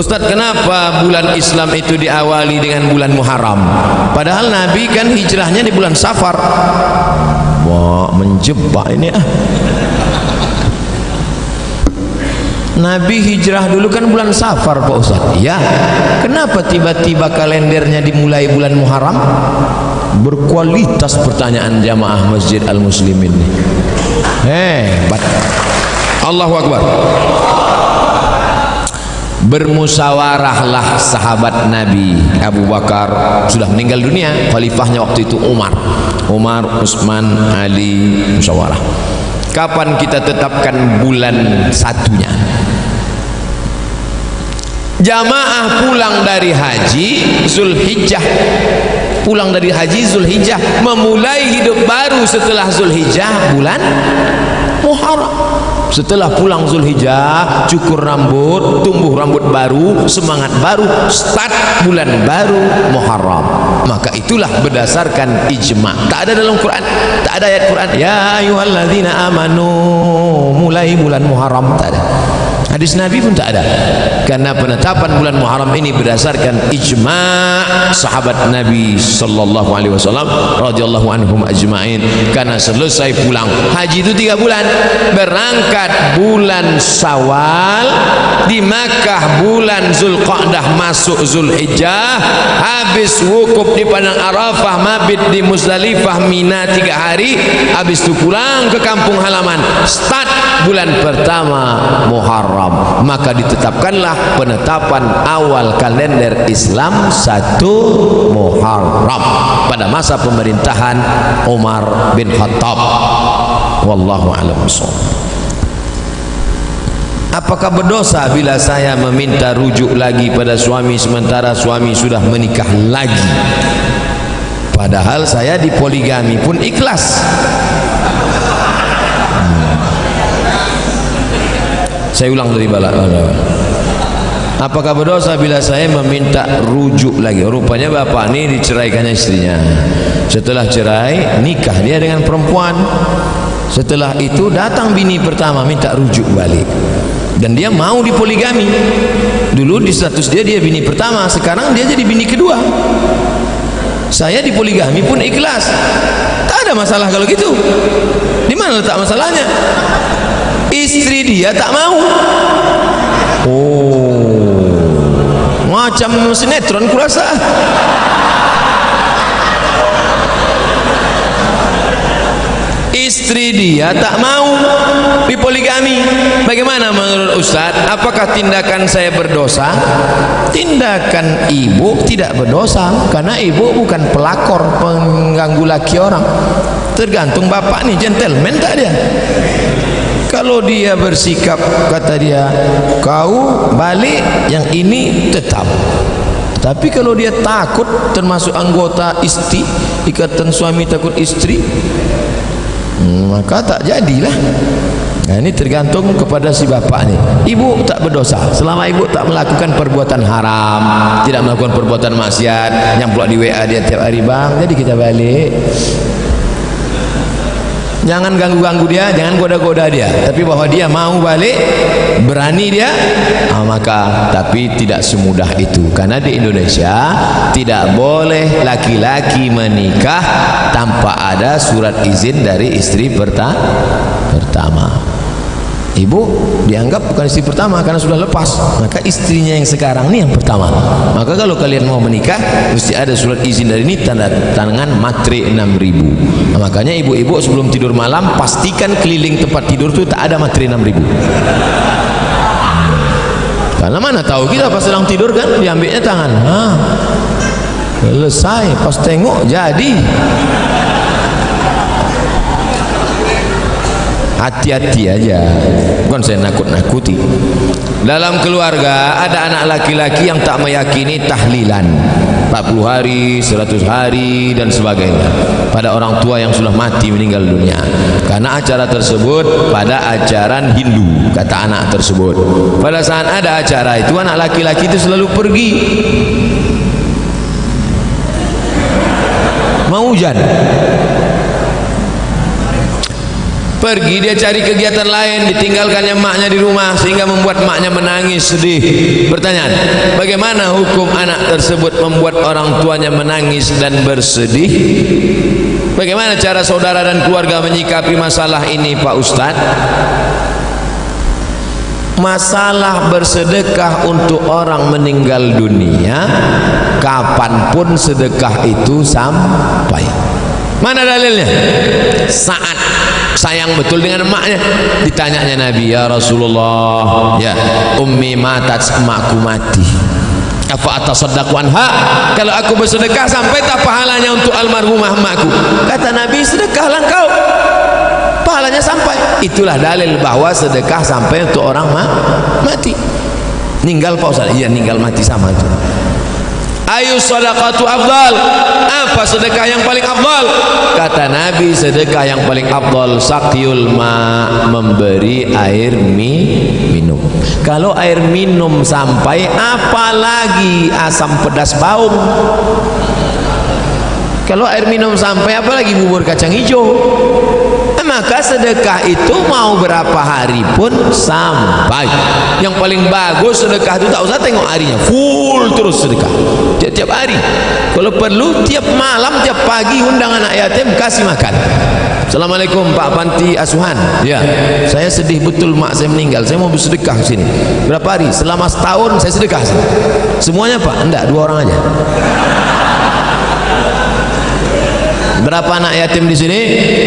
Ustadz, kenapa bulan Islam itu diawali dengan bulan Muharram? Padahal Nabi kan hijrahnya di bulan Safar. Wah, menjebak ini ah. Nabi hijrah dulu kan bulan Safar Pak Ustadz. Ya, kenapa tiba-tiba kalendernya dimulai bulan Muharram? Berkualitas pertanyaan jamaah Masjid Al-Muslimin. Hebat. Allahu Akbar. Bermusyawarahlah sahabat Nabi. Abu Bakar sudah meninggal dunia, khalifahnya waktu itu Umar, Utsman, Ali, musyawarah. Kapan kita tetapkan bulan satunya? Jamaah pulang dari haji Zulhijjah, pulang dari haji Zulhijjah, memulai hidup baru setelah Zulhijjah bulan Muharram. Setelah pulang Zulhijjah, cukur rambut, tumbuh rambut baru, semangat baru, start bulan baru Muharram. Maka itulah berdasarkan ijma. Tak ada dalam Quran, tak ada ayat Quran ya ayyuhalladzina amanu mulai bulan Muharram, tak ada. Hadis Nabi pun tak ada. Karena penetapan bulan Muharram ini berdasarkan ijma' sahabat Nabi sallallahu alaihi wasallam radhiyallahu anhum ajma'in. Karena selesai pulang haji itu 3 bulan, berangkat bulan Syawal, di Makkah bulan Zulqa'dah, masuk Zulhijjah, habis wukuf di padang Arafah, mabit di Muzdalifah, Mina 3 hari, habis itu pulang ke kampung halaman, start bulan pertama Muharram. Maka ditetapkanlah penetapan awal kalender Islam 1 Muharram pada masa pemerintahan Umar bin Khattab. Wallahu a'lam bishawab. Apakah berdosa bila saya meminta rujuk lagi pada suami sementara suami sudah menikah lagi? Padahal saya dipoligami pun ikhlas. Saya ulang dari bala. Apakah berdosa bila saya meminta rujuk lagi? Rupanya bapak ini diceraikannya istrinya. Setelah cerai, nikah dia dengan perempuan. Setelah itu datang bini pertama minta rujuk balik. Dan dia mau dipoligami. Dulu di status dia bini pertama, sekarang dia jadi bini kedua. Saya dipoligami pun ikhlas. Tak ada masalah kalau gitu. Di mana letak masalahnya? Istri dia tak mau. Oh, macam sinetron kurasa. Istri dia tak mau dipoligami. Bagaimana menurut Ustaz? Apakah tindakan saya berdosa? Tindakan ibu tidak berdosa, karena ibu bukan pelakor pengganggu laki orang. Tergantung bapak nih, gentleman tak dia? Kalau dia bersikap, kata dia, kau balik, yang ini tetap. Tapi kalau dia takut, termasuk anggota istri, ikatan suami takut istri, maka tak jadilah. Nah, ini tergantung kepada si bapak nih. Ibu tak berdosa selama ibu tak melakukan perbuatan haram, tidak melakukan perbuatan maksiat. Yang pula di WA dia tiap hari, bang, jadi kita balik. Jangan ganggu-ganggu dia, jangan goda-goda dia. Tapi bahwa dia mau balik, berani dia, maka tapi tidak semudah itu. Karena di Indonesia tidak boleh laki-laki menikah tanpa ada surat izin dari istri pertama. Ibu dianggap bukan istri pertama karena sudah lepas, maka istrinya yang sekarang ini yang pertama. Maka kalau kalian mau menikah, mesti ada surat izin dari ini, tanda tangan matre 6.000. Nah, makanya ibu-ibu sebelum tidur malam pastikan keliling tempat tidur itu tak ada matre 6.000. Karena mana tahu kita pas sedang tidur kan diambilnya tangan. Selesai, pas tengok jadi. Hati-hati aja, bukan saya nakut-nakuti. Dalam keluarga ada anak laki-laki yang tak meyakini tahlilan 40 hari, 100 hari dan sebagainya pada orang tua yang sudah mati meninggal dunia. Karena acara tersebut pada ajaran Hindu, kata anak tersebut. Pada saat ada acara itu, anak laki-laki itu selalu pergi. Mau hujan, Pergi dia cari kegiatan lain, ditinggalkannya maknya di rumah sehingga membuat maknya menangis sedih. Pertanyaan, bagaimana hukum anak tersebut membuat orang tuanya menangis dan bersedih? Bagaimana cara saudara dan keluarga menyikapi masalah ini Pak Ustadz? Masalah bersedekah untuk orang meninggal dunia, kapanpun sedekah itu sampai. Mana dalilnya? Saat sayang betul dengan emaknya, ditanyanya Nabi, ya Rasulullah, ya ummi matat, emakku mati, apa atasaddaqu anha, kalau aku bersedekah sampai tak pahalanya untuk almarhumah emakku? Kata Nabi, sedekahlah engkau, pahalanya sampai. Itulah dalil bahwa sedekah sampai untuk orang mati. Ninggal Pak Ustaz? Iya, ninggal mati sama itu. Ayu sadaqatu afdal, apa sedekah yang paling afdal? Kata Nabi, sedekah yang paling afdal sakyul ma, memberi air minum. Kalau air minum sampai, apalagi asam pedas baum. Kalau air minum sampai, apalagi bubur kacang hijau. Maka sedekah itu mau berapa hari pun sampai. Yang paling bagus sedekah itu tak usah tengok harinya, full terus sedekah tiap-tiap hari. Kalau perlu tiap malam, tiap pagi undang anak yatim, kasih makan. Assalamualaikum Pak Panti Asuhan, ya saya sedih betul mak saya meninggal, saya mau bersedekah ke sini. Berapa hari? Selama setahun saya sedekah sini. Semuanya Pak? Enggak, 2 orang aja. Berapa anak yatim di sini?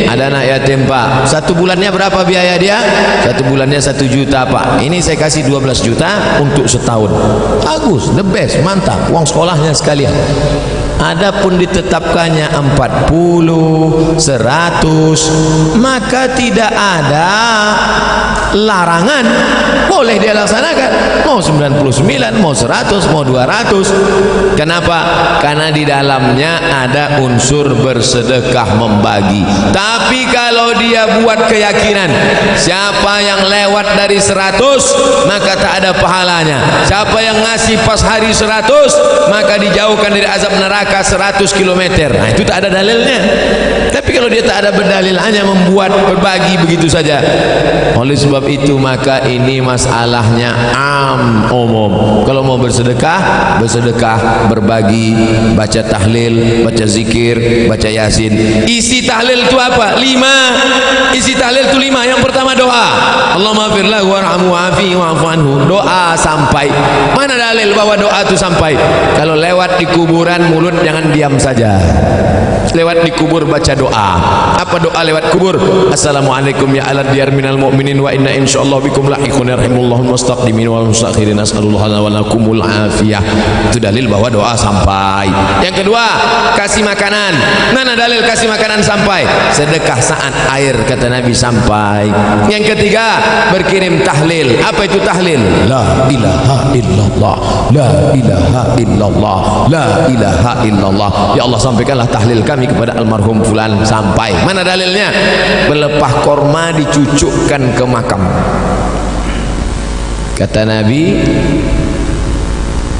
Ada anak yatim Pak. 1 bulannya berapa biaya dia? 1 bulannya 1 juta Pak. Ini saya kasih 12 juta untuk setahun. Bagus, the best, mantap. Uang sekolahnya sekalian. Adapun ditetapkannya 40, 100, maka tidak ada larangan, boleh dia laksanakan. Mau 99, mau 100, mau 200. Kenapa? Karena di dalamnya ada unsur bersedekah, membagi. Tapi kalau dia buat keyakinan, siapa yang lewat dari 100 maka tak ada pahalanya, siapa yang ngasih pas hari 100 maka dijauhkan dari azab neraka 100 km. Nah itu tak ada dalilnya. Tapi kalau dia tak ada berdalil, hanya membuat berbagi begitu saja. Oleh sebab itu maka ini masalahnya umum. Kalau mau bersedekah, bersedekah, berbagi, baca tahlil, baca zikir, baca yasin. Isi tahlil itu apa? 5. Isi tahlil itu 5. Yang pertama doa, Allahumma firlahu warhamhu wa'afihi wa'fu anhu. Doa sampai. Mana dalil bahwa doa itu sampai? Kalau lewat di kuburan, mulut jangan diam saja. Lewat di kubur baca doa. Apa doa lewat kubur? Assalamualaikum ya ala diyar minal mu'minin wa inna insyaallah bikum lahiqun yarhamullahul mustaqdimin wal mustakhirin as'alullah wa lakumul afiyah. Itu dalil bahwa doa sampai. Yang kedua, kasih makanan. Mana dalil kasih makanan sampai? Sedekah saat air, kata Nabi, sampai. Yang ketiga, berkirim tahlil. Apa itu tahlil? La ilaha illallah, la ilaha illallah, la ilaha illallah. Ya Allah, sampaikanlah tahlil kami kepada almarhum fulan, sampai. Mana dalilnya? Pelepah korma dicucukkan ke makam. Kata Nabi,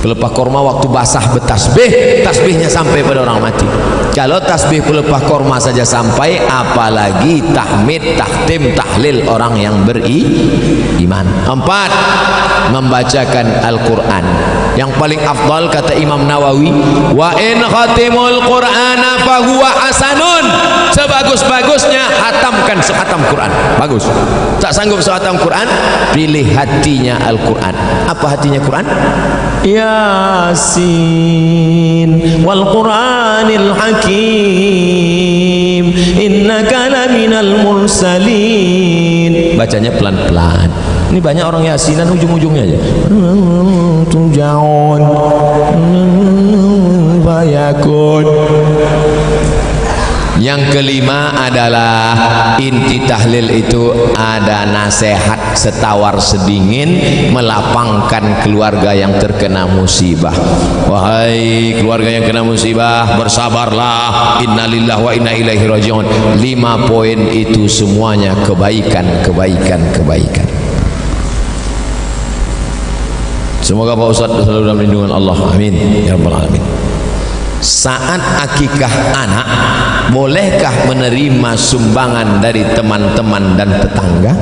pelepah korma waktu basah bertasbih, tasbihnya sampai pada orang mati. Kalau tasbih pelepah korma saja sampai, apalagi tahmid, tahtim, tahlil orang yang beriman. 4, membacakan Al-Quran. Yang paling afdal kata Imam Nawawi, wa in khatimul qur'ana fahuwa hasanun. Sebagus-bagusnya hatamkan sehatam Quran. Bagus. Tak sanggup sehatam Quran, pilih hatinya Al-Quran. Apa hatinya Quran? Yasin wal Qur'anil Hakim innaka laminal mursalin. Bacanya pelan-pelan. Ini banyak orang yasinan ujung-ujungnya aja. Tujaun bayakun. Yang kelima adalah inti tahlil itu ada nasihat setawar sedingin, melapangkan keluarga yang terkena musibah. Wahai keluarga yang kena musibah, bersabarlah, innalillahi wa inna ilaihi rajiun. 5 poin itu semuanya kebaikan, kebaikan, kebaikan. Semoga Pak Ustaz selalu dalam lindungan Allah. Amin ya rabbal alamin. saat akikah anak, bolehkah menerima sumbangan dari teman-teman dan tetangga?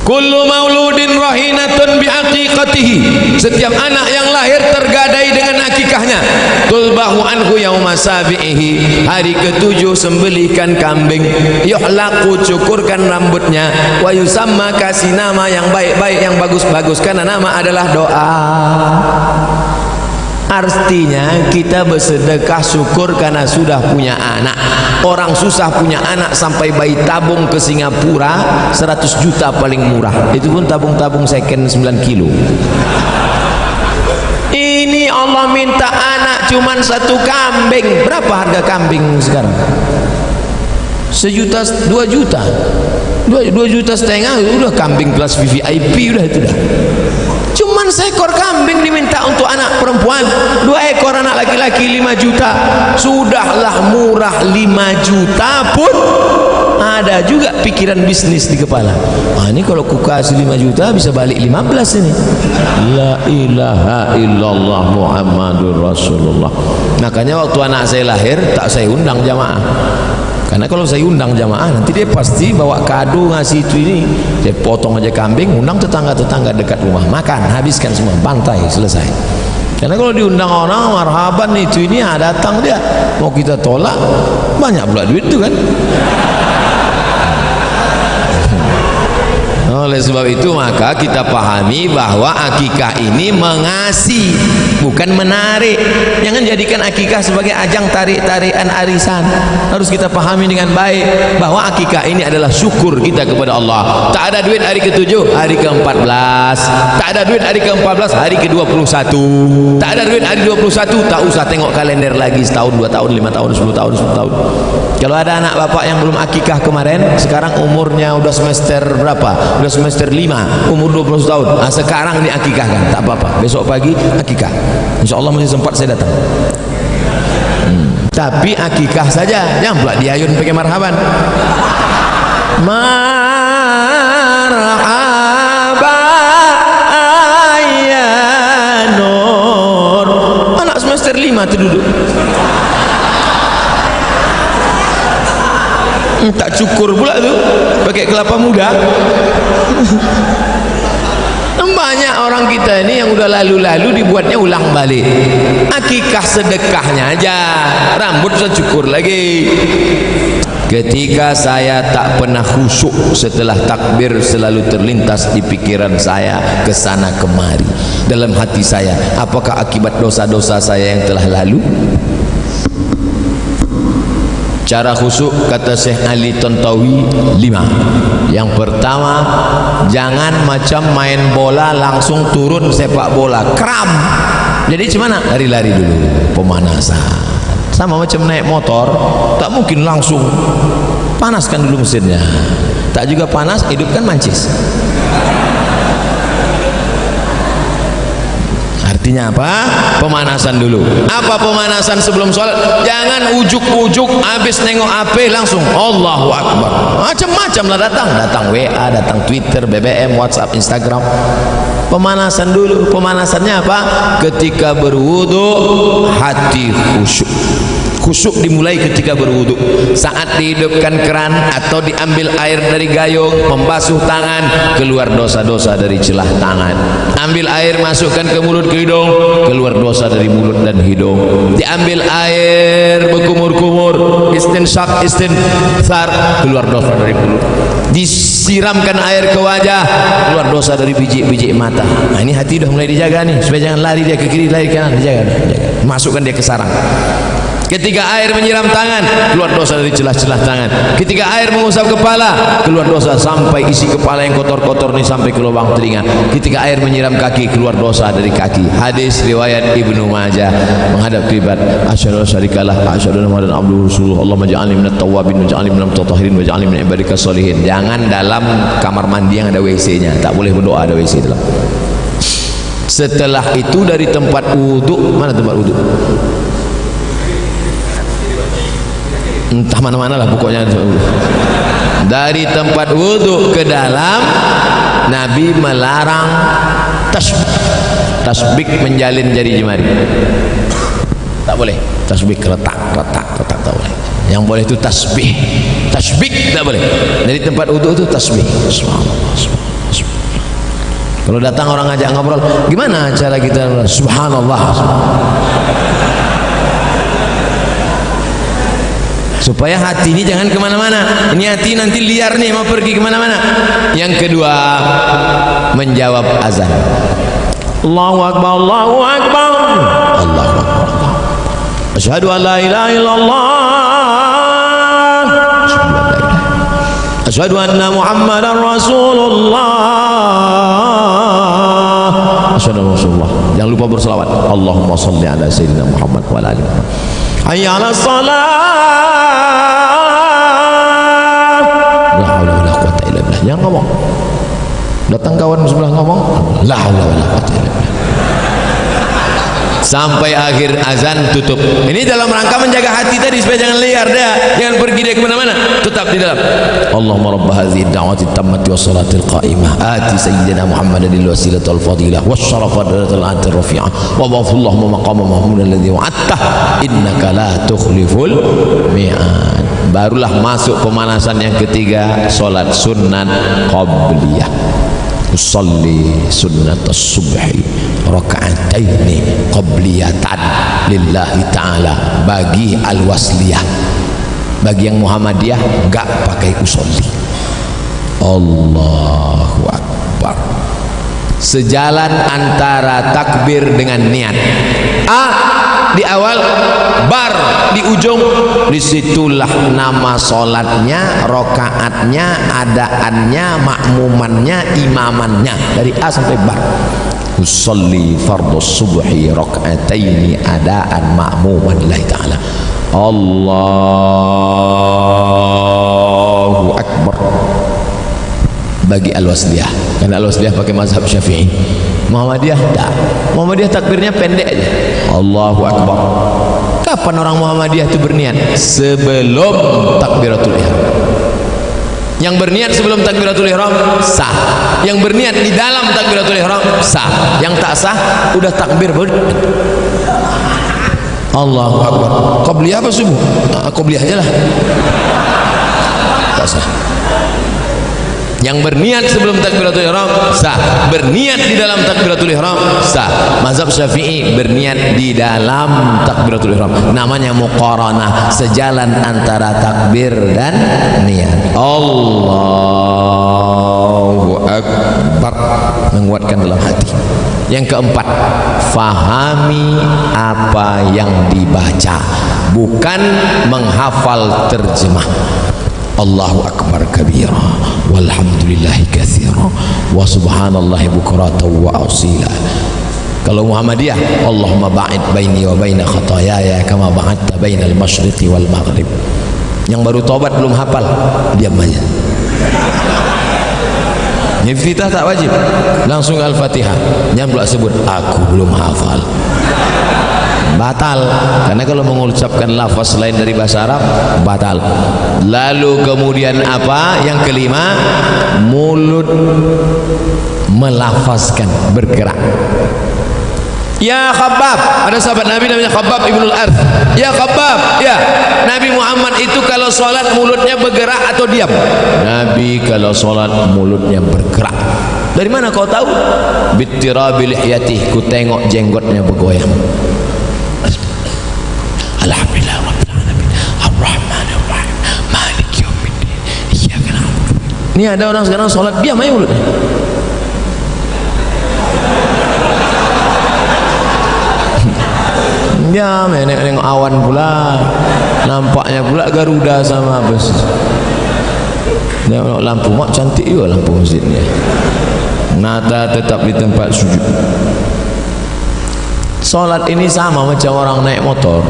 Kullu mauludin rahinatun biaqiqatihi, setiap anak yang lahir tergadai dengan akikahnya. Tulbahu anhu yauma sabi'ihi, hari ketujuh sembelihkan kambing. Yuhlaqu, cukurkan rambutnya. Wa yusamma, kasih nama yang baik-baik, yang bagus-bagus, karena nama adalah doa. Artinya kita bersedekah syukur karena sudah punya anak. Orang susah punya anak sampai bayi tabung ke Singapura 100 juta paling murah. Itu pun tabung-tabung second 9 kilo. Ini Allah minta anak cuman 1 kambing. Berapa harga kambing sekarang? 1 juta, 2 juta, 2 juta setengah udah kambing kelas VVIP, udah itu dah. Cuman seekor kambing diminta untuk anak perempuan, 2 ekor anak laki-laki 5 juta. Sudahlah murah 5 juta pun ada juga pikiran bisnis di kepala. Ini kalau ku kasih 5 juta bisa balik 15 ini. La ilaha illallah Muhammadur Rasulullah. Makanya waktu anak saya lahir tak saya undang jamaah. Karena kalau saya undang jamaah nanti dia pasti bawa kado ngasih itu ini. Saya potong aja kambing, undang tetangga-tetangga dekat rumah, makan, habiskan semua, bantai, selesai. Karena kalau diundang orang marhaban itu ini, datang dia, mau kita tolak banyak pula duit itu kan. Oleh sebab itu maka kita pahami bahwa akikah ini mengasih, bukan menarik. Jangan jadikan akikah sebagai ajang tarik-tarikan arisan. Harus kita pahami dengan baik bahwa akikah ini adalah syukur kita kepada Allah. Tak ada duit hari ke-7, hari ke-14. Tak ada duit hari ke-14, hari ke-21. Tak ada duit hari 21, tak usah tengok kalender lagi setahun, 2 tahun, 5 tahun, 10 tahun, 10 tahun. Kalau ada anak bapak yang belum akikah kemarin, sekarang umurnya udah semester berapa? Udah semester 5, umur 20 tahun. Sekarang ini akikahkan, tak apa-apa. Besok pagi akikah. InsyaAllah masih sempat saya datang. Tapi akikah saja, jangan pula diayun pakai marhaban. Marhaba ya Nur. Anak semester 5 tu duduk. Tak cukur pula tu pakai kelapa muda. Banyak orang kita ini yang udah lalu-lalu dibuatnya ulang balik. Akikah sedekahnya aja, rambut saya cukur lagi. Ketika saya tak pernah khusyuk setelah takbir, selalu terlintas di pikiran saya kesana kemari dalam hati saya, apakah akibat dosa-dosa saya yang telah lalu? Cara khusyuk kata Syekh Ali Tontowi 5. Yang pertama, jangan macam main bola langsung turun sepak bola, kram. Jadi gimana? Lari-lari dulu, pemanasan. Sama macam naik motor, tak mungkin langsung. Panaskan dulu mesinnya. Tak juga panas, hidupkan mancis. Artinya apa? Pemanasan dulu. Apa pemanasan sebelum sholat? Jangan ujuk-ujuk habis nengok HP langsung Allahu Akbar. Macam-macam lah datang WA, datang Twitter, BBM, WhatsApp, Instagram. Pemanasan dulu. Pemanasannya apa? Ketika berwudu hati khusyuk. Khusyuk dimulai ketika berwudu. Saat dihidupkan keran atau diambil air dari gayung, membasuh tangan, keluar dosa-dosa dari celah tangan. Ambil air, masukkan ke mulut, ke hidung, keluar dosa dari mulut dan hidung. Diambil air, berkumur-kumur, istinshaq, istinthar, keluar dosa dari mulut. Disiramkan air ke wajah, keluar dosa dari biji-biji mata. Nah, ini hati udah mulai dijaga nih, supaya jangan lari dia ke kiri, lari ke kanan, dijaga. Masukkan dia ke sarang. Ketika air menyiram tangan, keluar dosa dari celah-celah tangan. Ketika air mengusap kepala, keluar dosa sampai isi kepala yang kotor-kotor ini sampai ke lubang telinga. Ketika air menyiram kaki, keluar dosa dari kaki. Hadis riwayat Ibnu Majah menghadap kiblat. Asyhadu an la syarika lah, asyhadu anna Muhammadan abduhu rasuluhu. Allahumma ja'alni minat tawwabin waj'alni minal mutatahhirin waj'alni min ibadika sholihin. Jangan dalam kamar mandi yang ada WC-nya, tak boleh berdoa ada WC dalam. Setelah itu dari tempat wudu, mana tempat wudu? Entah mana-mana lah pokoknya. Dari tempat wudhu ke dalam Nabi melarang tasbik menjalin jari jemari. Tak boleh. Tasbih retak tak boleh. Yang boleh itu tasbih. Tasbih tak boleh. Dari tempat wudu itu tasbih. Kalau datang orang ngajak ngobrol, gimana cara kita? Subhanallah. Supaya hati ini jangan kemana-mana. Ini hati nanti liar nih, mau pergi kemana-mana. Yang kedua, menjawab azan. Allahu Akbar, Allahu Akbar, Allahu Akbar. Asyhadu an la ilaha illallah. Asyhadu anna Muhammadar Rasulullah. Asyhadu anna Rasulullah. Jangan lupa berselawat. Allahumma shalli ala sayyidina Muhammad wa ala ali Muhammad. Hayya 'alas shalah. La haula wala quwwata illa billah. Jangan ngomong. Datang kawan sebelah ngomong, la haula wala quwwata illa billah. Sampai akhir azan tutup. Ini dalam rangka menjaga hati tadi supaya jangan liar dah, jangan pergi dia kemana-mana, tetap di dalam. Allahumma rabb hadhihi ad-da'wati at-tammati was-salatil qa'imah ati sayyidina Muhammadan al-wasilata wal-fadilah wasyarafa darajatal rafi'ah wa wafallahumma maqama mahmud alladhi wa'atta innaka la tukhliful mi'ad. Barulah masuk pemanasan yang ketiga, salat sunat qabliyah. Usalli sunnatas subhi raka'ataini qabliyatan lillahi ta'ala. Bagi al-wasliyah, bagi yang Muhammadiyah enggak pakai usolli. Allahu Akbar. Sejalan antara takbir dengan niat. Di awal, bar di ujung, disitulah nama solatnya, rokaatnya, adaannya, makmumannya, imamannya, dari A sampai bar. Usolli fardhu subhi rakaataini adaan ma'muman lillahi ta'ala. Allahu Akbar. Bagi al-wasliyah, karena al-wasliyah pakai mazhab Syafi'i. Muhammadiyah tak. Muhammadiyah takbirnya pendek aja. Allahu Akbar. Kapan orang Muhammadiyah itu berniat? Sebelum takbiratul ihram. Yang berniat sebelum takbiratul ihram sah. Yang berniat di dalam takbiratul ihram sah. Yang tak sah udah takbir baru. Allahu Akbar. Qabliyah apa subuh? Qabliyah aja lah. Tak sah. Yang berniat sebelum takbiratul ihram sah, berniat di dalam takbiratul ihram sah. Mazhab Syafi'i berniat di dalam takbiratul ihram, namanya muqaranah, sejalan antara takbir dan niat. Allahu Akbar, menguatkan dalam hati. Yang keempat, fahami apa yang dibaca, bukan menghafal terjemah. Allahu Akbar kabira walhamdulillahi katsira wa subhanallahi bukratan wa asila. Kalau Muhammadiyah, Allahumma ba'id baini wa baina khataayaya kama ba'adta bainal masyriqi wal maghrib. Yang baru tobat belum hafal, diam aja. Iftitah tak wajib, langsung Al-Fatihah. Jangan pula sebut aku belum hafal. Batal, karena kalau mengucapkan lafaz lain dari bahasa Arab batal. Lalu kemudian apa? Yang kelima, mulut melafazkan, bergerak. Ya Khabbab, ada sahabat Nabi namanya Khabbab ibnul Arth. Ya Khabbab, ya Nabi Muhammad itu kalau sholat mulutnya bergerak atau diam? Nabi kalau sholat mulutnya bergerak. Dari mana kau tahu? Bittirabi lihyatih, ku tengok jenggotnya bergoyang. Alhamdulillah rabbil alamin arrahmanir rahim maliki yaumiddin iyyaka na'budu. Ini ada orang sekarang sholat diam aja mulutnya. Diam, nengok awan pula, nampaknya pula Garuda sama bus. Nengok lampu, mak cantik juga lampu masjidnya. Nata tetap di tempat sujud. Sholat ini sama macam orang naik motor.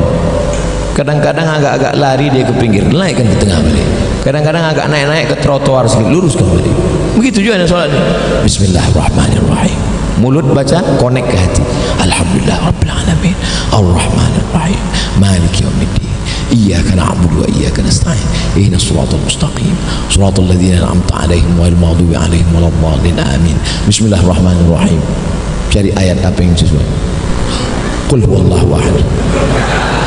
Kadang-kadang agak-agak lari dia ke pinggir, naikkan ke tengah balik. Kadang-kadang agak naik-naik ke trotoar sedikit, luruskan balik. Begitu juga dengan sholat. Bismillahirrahmanirrahim. Mulut baca, connect ke hati. Alhamdulillah rabbil alamin arrahmanir rahim maliki yaumiddin iyyaka na'budu wa iyyaka nasta'in ihdinas siratal mustaqim siratal ladzina an'amta 'alaihim ghairil maghdubi 'alaihim waladdallin amin. Bismillahirrahmanirrahim. Cari ayat apa yang sesuai. Qul huwallahu ahad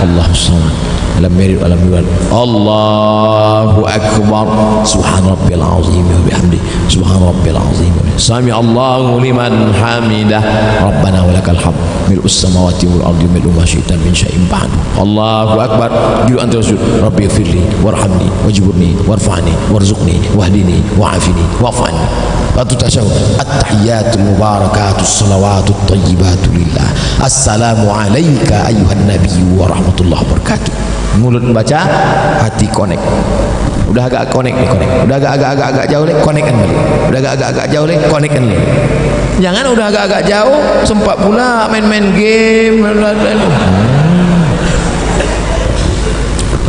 Allahus samad lam yalid wa lam yulad. Allahu akbar. Subhana rabbil azim wa bihamdihi. Subhana rabbil azim. Sami Allahu liman hamidah. Rabbana walakal hamd. Mil'us samawati wal ardi mil'u ma syi'ta min syai'in ba'du. Allahu akbar. Juru antara sujud. Rabbi ighfirli warhamni wajburni warfa'ni warzuqni wahdini wa'afini wa'fani. Batu tasyahud. At-tahiyyatul mubarakatus salawatut thayyibatu lillah. Assalamu alayka ayyuhan nabiyyu wa rahmatullahi wabarakatuh. Mulut baca, hati connect. Udah agak connect nih, connect. Udah agak jauh nih, connect kan balik. Udah agak jauh nih, connect kan balik. Jangan udah agak jauh sempat pula main-main game.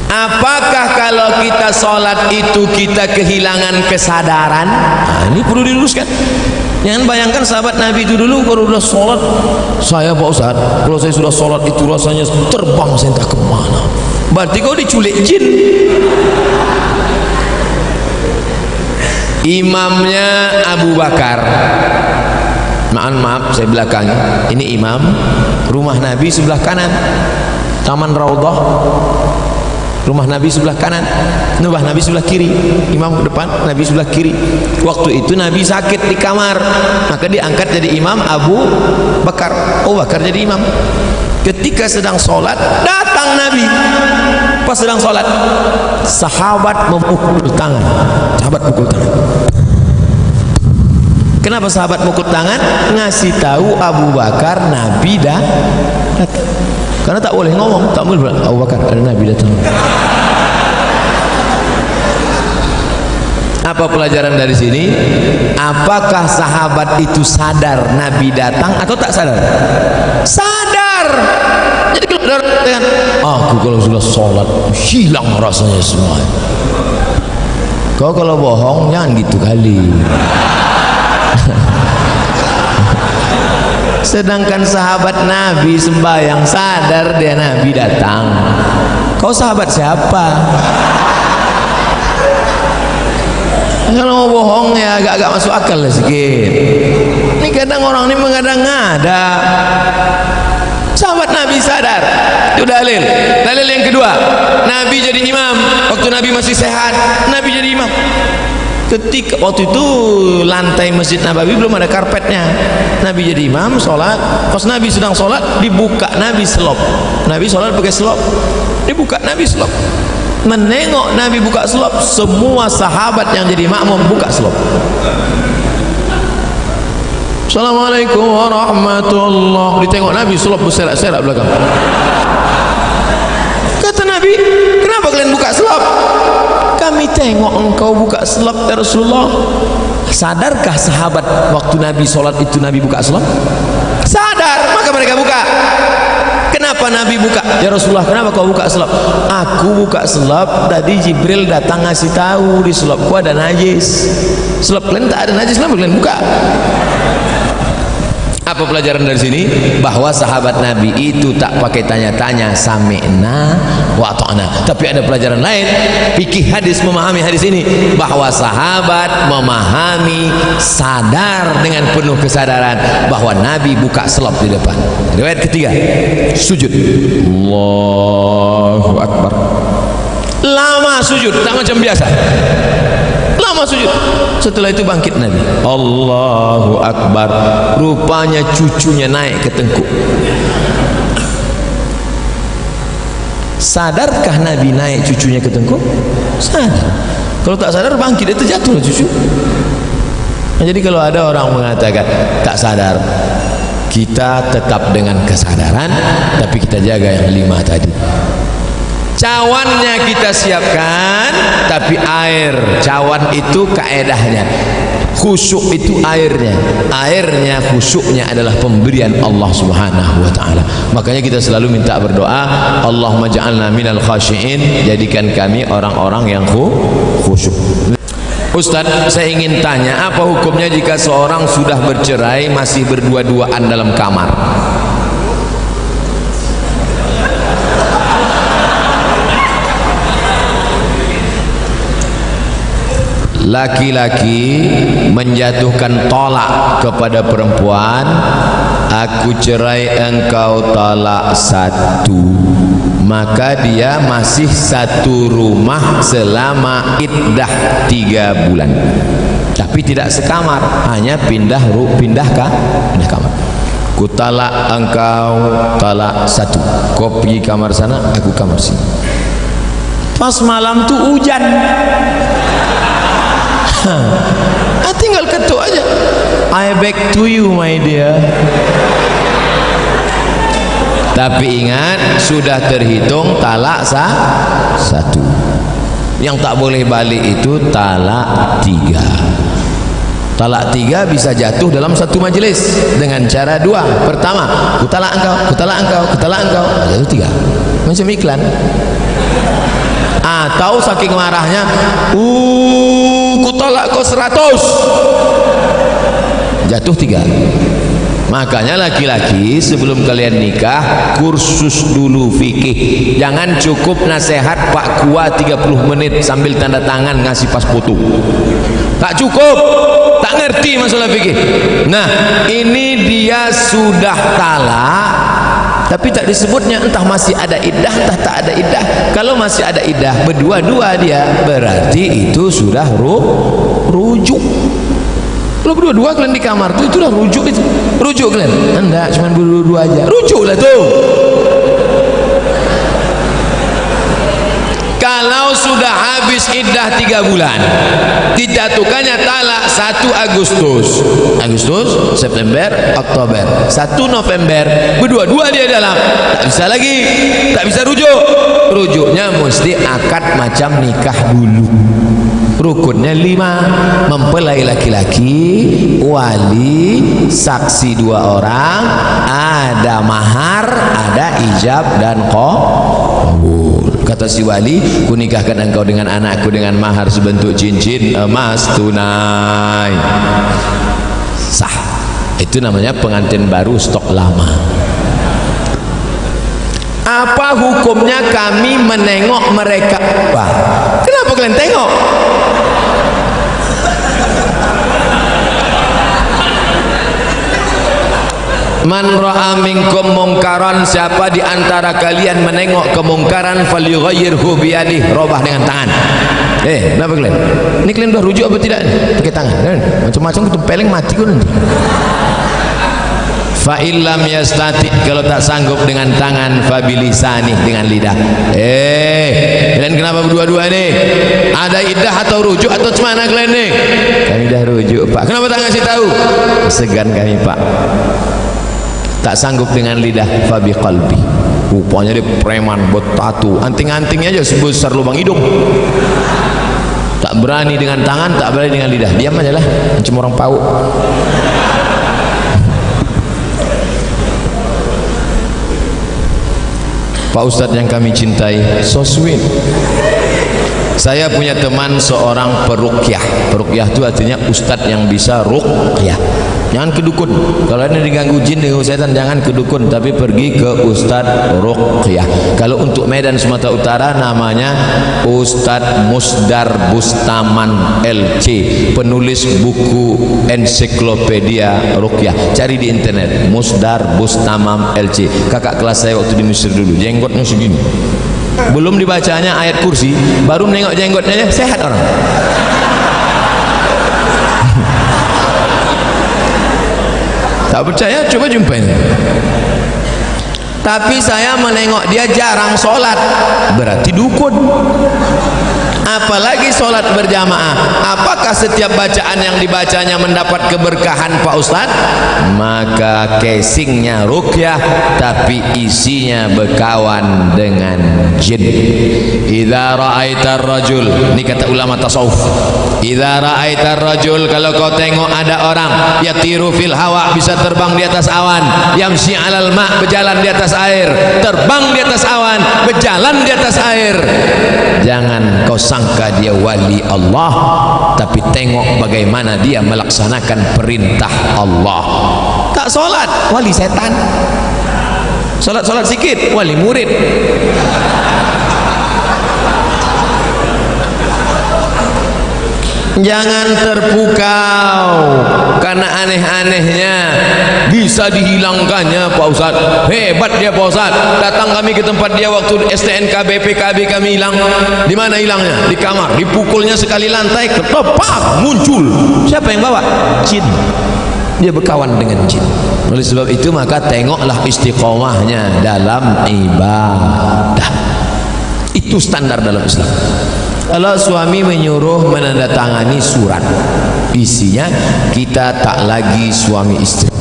Apakah kalau kita sholat itu kita kehilangan kesadaran? Nah, ini perlu diluruskan. Jangan bayangkan sahabat Nabi itu dulu kalau sudah sholat, saya Pak Ustaz, kalau saya sudah sholat itu rasanya terbang saya entah kemana. Berarti kau diculik jin. Imamnya Abu Bakar, maaf saya belakangi, ini imam, rumah Nabi sebelah kanan, Taman Raudhah. Rumah Nabi sebelah kanan, rumah Nabi sebelah kiri, imam ke depan, Nabi sebelah kiri. Waktu itu Nabi sakit di kamar, maka diangkat jadi imam Abu Bakar. Abu Bakar jadi imam. Ketika sedang sholat, datang Nabi. Pas sedang sholat, sahabat memukul tangan. Sahabat pukul tangan. Kenapa sahabat mukul tangan? Ngasih tahu Abu Bakar Nabi dah datang. Karena tak boleh ngomong, tak boleh bilang Abu Bakar ada Nabi datang. Apa pelajaran dari sini? Apakah sahabat itu sadar Nabi datang atau tak sadar? Sadar. Jadi kalau ada dengan aku kalau sudah sholat hilang rasanya semua. Kau kalau bohong jangan gitu kali. Sedangkan sahabat Nabi sembahyang sadar dia Nabi datang. Kau sahabat siapa? Kalau mau bohong ya agak-agak masuk akal lah sikit. Ini kadang orang ini mengada-ngada. Sahabat Nabi sadar. Itu dalil. Dalil yang kedua, Nabi jadi imam waktu Nabi masih sehat. Nabi jadi imam. Ketika waktu itu lantai Masjid Nabawi belum ada karpetnya. Nabi jadi imam sholat. Pas Nabi sedang sholat dibuka Nabi selop. Nabi sholat pakai selop. Dibuka Nabi selop. Menengok Nabi buka selop, semua sahabat yang jadi makmum buka selop. Assalamualaikum warahmatullahi. Ditengok Nabi selop berserak-serak belakang. Kata Nabi, kenapa kalian buka selop? Kami tengok engkau buka selop ya Rasulullah. Sadarkah sahabat waktu Nabi sholat itu Nabi buka selop? Sadar, maka mereka buka. Kenapa Nabi buka? Ya Rasulullah, kenapa kau buka selop? Aku buka selop, tadi Jibril datang ngasih tahu di selopku ada najis. Selop kalian tak ada najis, kenapa kalian buka? Apa pelajaran dari sini? Bahwa sahabat Nabi itu tak pakai tanya-tanya, sami'na wa ta'na. Tapi ada pelajaran lain, fikih hadis, memahami hadis ini, bahwa sahabat memahami, sadar dengan penuh kesadaran bahwa Nabi buka selop di depan. Riwayat ketiga, sujud. Allahu Akbar. Lama sujud, tak macam biasa. Lama sujud. Setelah itu bangkit Nabi. Allahu Akbar. Rupanya cucunya naik ke tengkuk. Sadarkah Nabi naik cucunya ke tengkuk? Sadar. Kalau tak sadar bangkit, itu jatuh cucu. Nah, jadi kalau ada orang mengatakan tak sadar, kita tetap dengan kesadaran, tapi kita jaga yang 5 tadi. Cawannya kita siapkan, tapi air cawan itu kaedahnya khusyuk itu airnya khusyuknya adalah pemberian Allah Subhanahu wa taala. Makanya kita selalu minta berdoa, Allahumma ja'alna minal khashi'in, jadikan kami orang-orang yang khusyuk. Ustaz, saya ingin tanya, apa hukumnya jika seorang sudah bercerai masih berdua-duaan dalam kamar? laki-laki menjatuhkan tolak kepada perempuan, aku cerai engkau talak satu, maka dia masih satu rumah selama iddah 3 bulan, tapi tidak sekamar, hanya pindah kamar. Ku talak engkau talak satu, kau pergi kamar sana, aku kamar sini. Pas malam tu hujan, tinggal ketuk aja, I back to you my dear. Tapi ingat, sudah terhitung talak satu. Yang tak boleh balik itu talak 3. Talak 3 bisa jatuh dalam satu majelis dengan cara 2. Pertama, ku talak engkau, ku talak engkau, ku talak engkau, jatuh 3, macam iklan. Atau saking marahnya, ku talak kau 100, jatuh 3. Makanya laki-laki sebelum kalian nikah kursus dulu fikih. Jangan cukup nasihat Pak Kua 30 menit sambil tanda tangan ngasih pas foto. Tak cukup, tak ngerti masalah fikih. Nah, ini dia sudah talak, tapi tak disebutnya, entah masih ada iddah, entah tak ada iddah. Kalau masih ada iddah, berdua-dua dia, berarti itu sudah rujuk. Kalau berdua-dua kalian di kamar tuh, itu udah rujuk itu. Rujuk kalian? Enggak, cuma berdua-dua aja. Rujuk lah tuh. Kalau sudah habis iddah 3 bulan, dijatuhkannya talak 1 Agustus, September, Oktober, 1 November, berdua-dua dia dalam, tak bisa lagi, tak bisa rujuk. Rujuknya mesti akad macam nikah dulu. Rukunnya 5, mempelai laki-laki, wali, saksi 2 orang, ada mahar, ada ijab dan qabul. Kata si wali, ku nikahkan engkau dengan anakku dengan mahar sebentuk cincin emas tunai. Sah. Itu namanya pengantin baru stok lama. Apa hukumnya kami menengok mereka? Wah, kenapa kalian tengok? Man ra'a minkum mungkaran, siapa di antara kalian menengok kemungkaran, falyughayyirhu biyadihi, robah dengan tangan. Kenapa kalian? Ini kalian udah rujuk apa tidak? Pakai tangan. Macam-macam ketempeleng mati kau nanti. Fa illam yastati, kalau tak sanggup dengan tangan, fa bilisani, dengan lidah. Kalian kenapa berdua-dua nih? Ada iddah atau rujuk atau cemana kalian nih? Kami dah rujuk, Pak. Kenapa tak ngasih tahu? Segan kami, Pak. Tak sanggup dengan lidah, fa biqalbi. Rupanya dia preman, bertatu, anting-antingnya aja sebesar lubang hidung. Tak berani dengan tangan, tak berani dengan lidah. Diam aja lah, macam orang pauk. Pak Ustadz yang kami cintai, so sweet. Saya punya teman seorang peruqyah. Peruqyah itu artinya ustadz yang bisa ruqyah. Jangan ke dukun. Kalau ini diganggu jin, diganggu setan, jangan ke dukun, tapi pergi ke ustadz ruqyah. Kalau untuk Medan Sumatera Utara namanya Ustadz Musdar Bustaman LC, penulis buku ensiklopedia ruqyah. Cari di internet, Musdar Bustamam LC. Kakak kelas saya waktu di Mesir dulu, jenggotnya segini. Belum dibacanya ayat kursi, baru menengok jenggotnya aja sehat orang. Tak percaya, coba jumpain. Tapi saya menengok dia jarang sholat, berarti dukun. Apalagi sholat berjamaah. Apakah setiap bacaan yang dibacanya mendapat keberkahan Pak Ustadz? Maka casingnya ruqyah, tapi isinya berkawan dengan jin. Idza ra'aitar rajul, ini kata ulama tasawuf, idza ra'aitar rajul, kalau kau tengok ada orang yatiru fil hawa, bisa terbang di atas awan, yamshi 'alal ma', berjalan di atas air, terbang di atas awan, berjalan di atas air, jangan kau sangka dia wali Allah, tapi tengok bagaimana dia melaksanakan perintah Allah. Tak solat, wali setan. Solat-solat sikit, wali murid. Jangan terpukau karena aneh-anehnya bisa dihilangkannya Pak Ustaz. Hebat dia Pak Ustaz. Datang kami ke tempat dia waktu STNK BPKB kami hilang. Di mana hilangnya? Di kamar. Dipukulnya sekali lantai, ketepak muncul. Siapa yang bawa? Jin. Dia berkawan dengan jin. Oleh sebab itu maka tengoklah istiqomahnya dalam ibadah. Itu standar dalam Islam. Kalau suami menyuruh menandatangani surat, isinya kita tak lagi suami istri,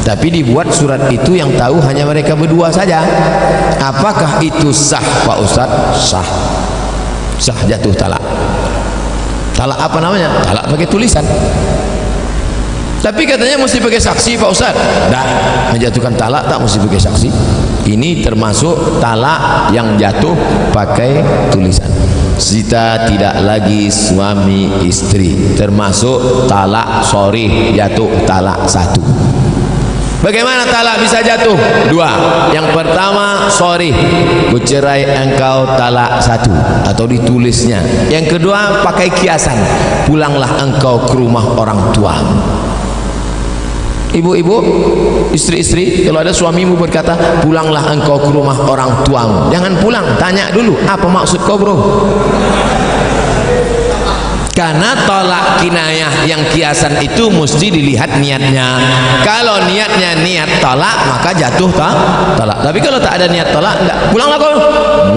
tapi dibuat surat itu yang tahu hanya mereka berdua saja. Apakah itu sah Pak Ustaz? Sah. Sah, jatuh talak. Talak apa namanya? Talak pakai tulisan. Tapi katanya mesti pakai saksi Pak Ustaz. Tak, menjatuhkan talak tak mesti pakai saksi. Ini termasuk talak yang jatuh pakai tulisan. Kita tidak lagi suami istri, termasuk talak sorry, jatuh talak satu. Bagaimana talak bisa jatuh? Dua. Yang pertama, sorry, kucerai engkau talak satu, atau ditulisnya. Yang kedua, pakai kiasan, pulanglah engkau ke rumah orang tua. Ibu-ibu, istri-istri, kalau ada suamimu berkata pulanglah engkau ke rumah orang tuamu, jangan pulang, tanya dulu apa maksud kau bro. Karena tolak kinayah yang kiasan itu mesti dilihat niatnya. Kalau niatnya niat tolak maka jatuh tolak. Tapi kalau tak ada niat tolak, enggak, pulanglah kau.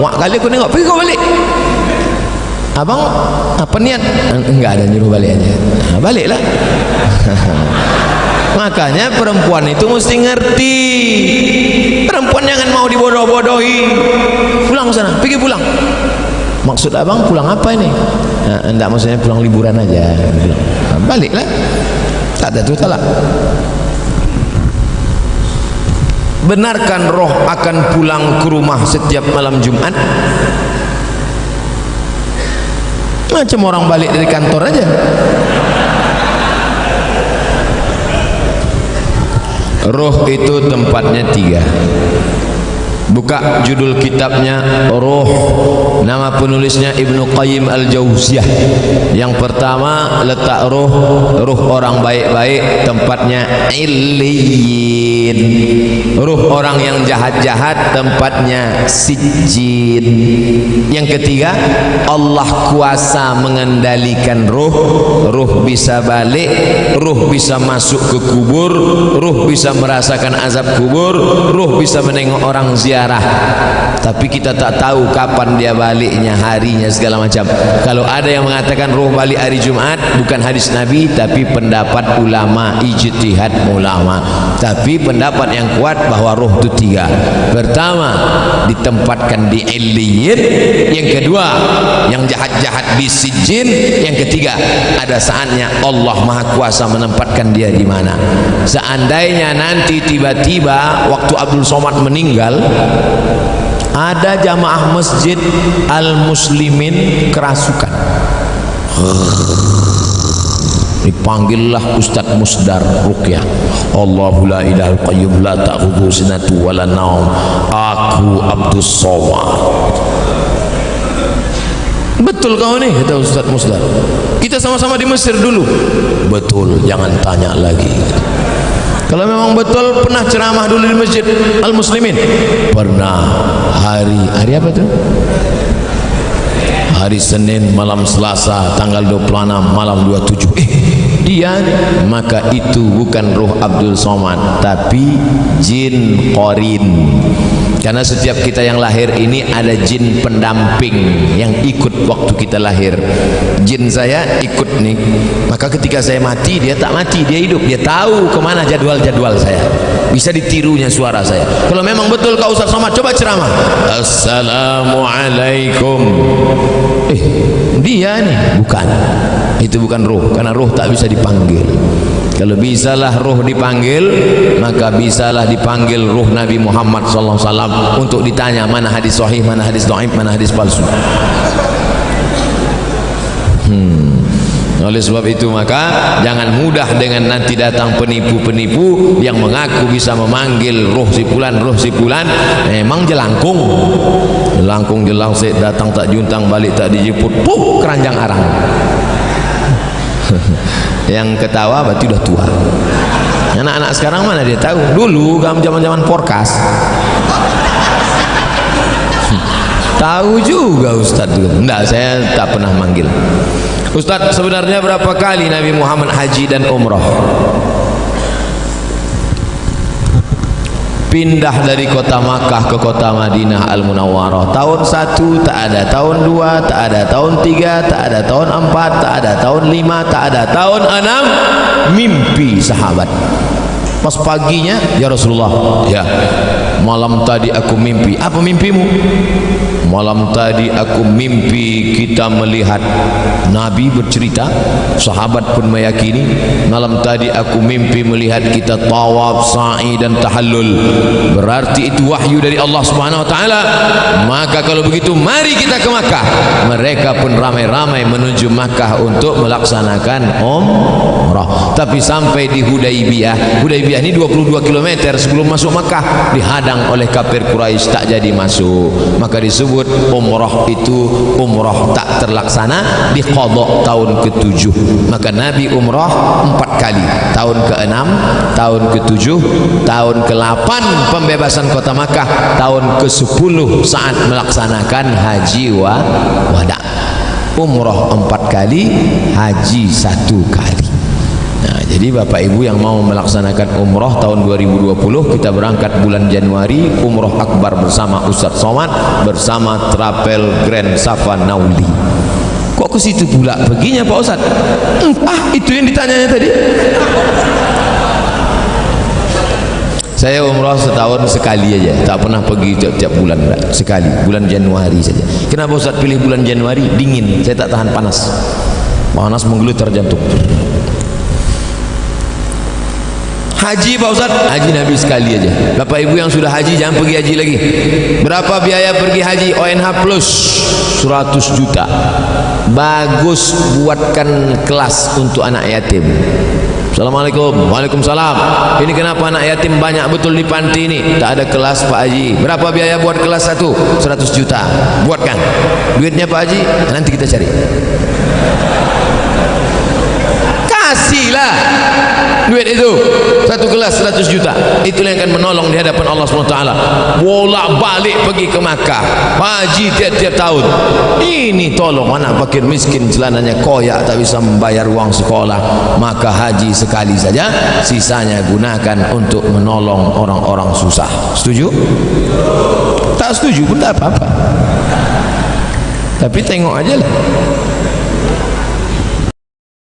Muak kali aku nengok, pergi kau balik. Abang apa niat? Enggak ada, nyuruh balik aja. Nah, baliklah. Makanya perempuan itu mesti ngerti. Perempuan jangan mau dibodoh-bodohi. Pulang sana, pergi pulang. Maksud abang pulang apa ini? Nah, enggak, maksudnya pulang liburan aja. Nah, baliklah. Tak ada tuh talak. Benarkan roh akan pulang ke rumah setiap malam Jumat? Macam orang balik dari kantor aja. Roh itu tempatnya tiga. Buka judul kitabnya Roh, nama penulisnya Ibnu Qayyim Al-Jauziyah. Yang pertama letak roh, roh orang baik-baik tempatnya Illiyin. Roh orang yang jahat-jahat tempatnya Sijjin. Yang ketiga, Allah kuasa mengendalikan roh. Roh bisa balik, roh bisa masuk ke kubur, roh bisa merasakan azab kubur, roh bisa menengok orang ziarah. Tapi kita tak tahu kapan dia baliknya, harinya, segala macam. Kalau ada yang mengatakan roh balik hari Jumat, bukan hadis Nabi, tapi pendapat ulama, ijtihad ulama. Tapi pendapat yang kuat bahwa roh itu tiga. Pertama, ditempatkan di Illiyin. Yang kedua, yang jahat-jahat di Sijjin. Yang ketiga, ada saatnya Allah Maha Kuasa menempatkan dia di mana. Seandainya nanti tiba-tiba waktu Abdul Somad meninggal, ada jamaah masjid Al-Muslimin kerasukan, dipanggillah Ustadz Musdar Ruqyah. Allahu la ilaha qayyum la ta'khudhuhu sinatun wa la naum, aku Abdus Somad. Betul kau nih, kata Ustadz Musdar. Kita sama-sama di Mesir dulu. Betul, jangan tanya lagi. Kalau memang betul, pernah ceramah dulu di Masjid Al-Muslimin? Pernah. Hari apa tuh? Hari Senin malam Selasa tanggal 26 malam 27. Dia, maka itu bukan roh Abdul Somad, tapi jin qarin. Karena setiap kita yang lahir ini ada jin pendamping yang ikut waktu kita lahir. Jin saya ikut nih, maka ketika saya mati dia tak mati, dia hidup. Dia tahu kemana jadwal-jadwal saya, bisa ditirunya suara saya. Kalau memang betul kau Ustaz Somad, coba ceramah. Assalamualaikum. Dia nih bukan. Itu bukan roh, karena roh tak bisa dipanggil. Kalau bisalah roh dipanggil, maka bisalah dipanggil roh Nabi Muhammad SAW untuk ditanya mana hadis sahih, mana hadis dhaif, mana hadis palsu. Oleh sebab itu maka jangan mudah dengan nanti datang penipu-penipu yang mengaku bisa memanggil roh si fulan, memang jelangkung. Jelangkung jelangsik, datang tak juntang, balik tak dijemput, keranjang arang. Yang ketawa berarti udah tua. Anak-anak sekarang mana dia tahu? Dulu zaman-zaman porkas tahu juga Ustaz juga. Enggak, saya tak pernah manggil. Ustaz, sebenarnya berapa kali Nabi Muhammad haji dan umrah? Pindah dari kota Makkah ke kota Madinah Al-Munawwarah. Tahun 1 tak ada, tahun 2 tak ada, tahun 3 tak ada, tahun 4 tak ada, tahun 5 tak ada, tahun 6 mimpi sahabat. Pas paginya, ya Rasulullah, ya malam tadi aku mimpi. Apa mimpimu? Malam tadi aku mimpi kita melihat Nabi bercerita, sahabat pun meyakini. Malam tadi aku mimpi melihat kita tawaf, sa'i dan tahallul. Berarti itu wahyu dari Allah Subhanahu wa taala. Maka kalau begitu mari kita ke Makkah. Mereka pun ramai-ramai menuju Makkah untuk melaksanakan umrah. Tapi sampai di Hudaybiyah, Hudaybiyah ini 22 km sebelum masuk Makkah, dihadang oleh kafir Quraisy, tak jadi masuk. Maka disebut umrah itu umrah tak terlaksana, diqadha tahun ke-7. Maka Nabi umrah 4 kali, tahun ke-6, tahun ke-7, tahun ke-8 pembebasan kota Makkah, tahun ke-10 saat melaksanakan haji wada. Umrah 4 kali, haji 1 kali. Nah, jadi Bapak Ibu yang mau melaksanakan umrah tahun 2020, kita berangkat bulan Januari, umrah akbar bersama Ustaz Somad, bersama Travel Grand Safa Nauli. Kok ke situ pula perginya Pak Ustaz? Itu yang ditanyanya tadi. Saya umrah setahun sekali aja, tak pernah pergi tiap bulan, sekali, bulan Januari saja. Kenapa Ustaz pilih bulan Januari? Dingin, saya tak tahan panas. Panas menggelutar jantung. Haji Pak Ustaz, haji Nabi sekali aja. Bapak Ibu yang sudah haji jangan pergi haji lagi. Berapa biaya pergi haji? ONH plus 100 juta. Bagus, buatkan kelas untuk anak yatim. Assalamualaikum. Waalaikumsalam. Ini kenapa anak yatim banyak betul di panti ini? Tak ada kelas Pak Haji. Berapa biaya buat kelas 1? 100 juta. Buatkan. Duitnya Pak Haji nanti kita cari. Kasihlah duit itu, satu kelas 100 juta. Itulah yang akan menolong di hadapan Allah SWT. Bolak balik pergi ke Makkah, haji tiap-tiap tahun. Ini tolong anak fakir miskin, celananya koyak, tak bisa membayar uang sekolah. Maka haji sekali saja, sisanya gunakan untuk menolong orang-orang susah. Setuju? Tak setuju pun tak apa-apa. Tapi tengok aja lah.